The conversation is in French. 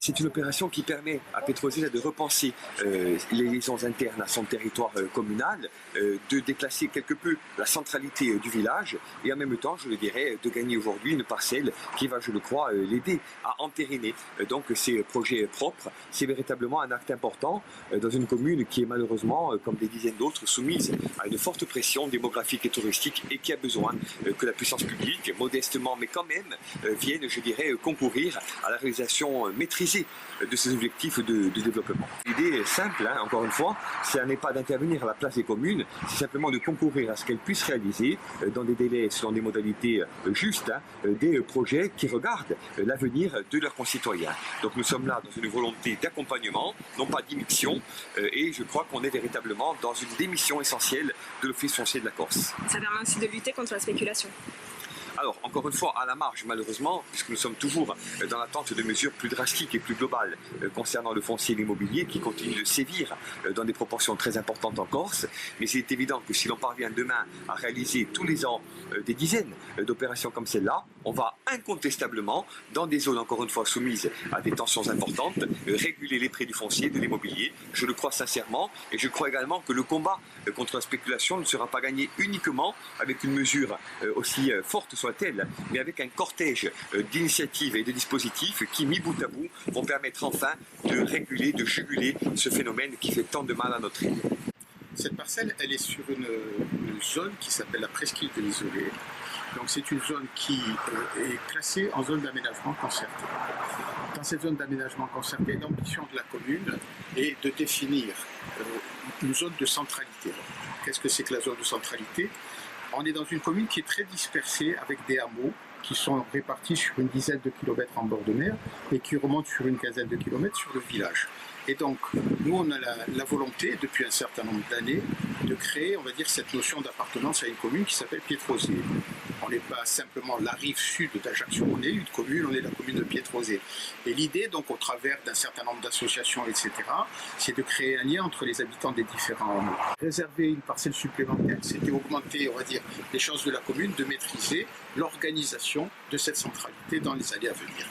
C'est une opération qui permet à Petrosil de repenser les liaisons internes à son territoire communal, de déplacer quelque peu la centralité du village et en même temps, je le dirais, de gagner aujourd'hui une parcelle qui va, je le crois, l'aider à entériner donc ces projets propres. C'est véritablement un acte important dans une commune qui est malheureusement, comme des dizaines d'autres, soumise à une forte pression démographique et touristique et qui a besoin que la puissance publique, modestement mais quand même, vienne, je dirais, concourir à la réalisation maîtrisée de ces objectifs de développement. L'idée est simple, encore une fois, ce n'est pas d'intervenir à la place des communes, c'est simplement de concourir à ce qu'elles puissent réaliser dans des délais, selon des modalités justes, des projets qui regardent l'avenir de leurs concitoyens. Donc nous sommes là dans une volonté d'accompagnement, non pas d'immixtion, et je crois qu'on est véritablement dans une des missions essentielles de l'Office foncier de la Corse. Ça permet aussi de lutter contre la spéculation. Alors, encore une fois, à la marge, malheureusement, puisque nous sommes toujours dans l'attente de mesures plus drastiques et plus globales concernant le foncier et l'immobilier qui continue de sévir dans des proportions très importantes en Corse. Mais il est évident que si l'on parvient demain à réaliser tous les ans des dizaines d'opérations comme celle-là, on va incontestablement, dans des zones encore une fois soumises à des tensions importantes, réguler les prix du foncier, de l'immobilier. Je le crois sincèrement et je crois également que le combat contre la spéculation ne sera pas gagné uniquement avec une mesure aussi forte soit-elle, mais avec un cortège d'initiatives et de dispositifs qui, mis bout à bout, vont permettre enfin de réguler, de juguler ce phénomène qui fait tant de mal à notre île. Cette parcelle, elle est sur une zone qui s'appelle la presqu'île de l'Isolé. Donc c'est une zone qui est classée en zone d'aménagement concerté. Dans cette zone d'aménagement concerté, l'ambition de la commune est de définir une zone de centralité. Qu'est-ce que c'est que la zone de centralité ? On est dans une commune qui est très dispersée avec des hameaux qui sont répartis sur une dizaine de kilomètres en bord de mer et qui remontent sur une quinzaine de kilomètres sur le village. Et donc, nous, on a la volonté, depuis un certain nombre d'années, de créer, on va dire, cette notion d'appartenance à une commune qui s'appelle Pietrosé. On n'est pas simplement la rive sud d'Ajaccio, on est une commune, on est la commune de Pietrosé. Et l'idée, donc, au travers d'un certain nombre d'associations, etc., c'est de créer un lien entre les habitants des différents hameaux. Réserver une parcelle supplémentaire, c'était augmenter, on va dire, les chances de la commune de maîtriser l'organisation de cette centralité dans les années à venir.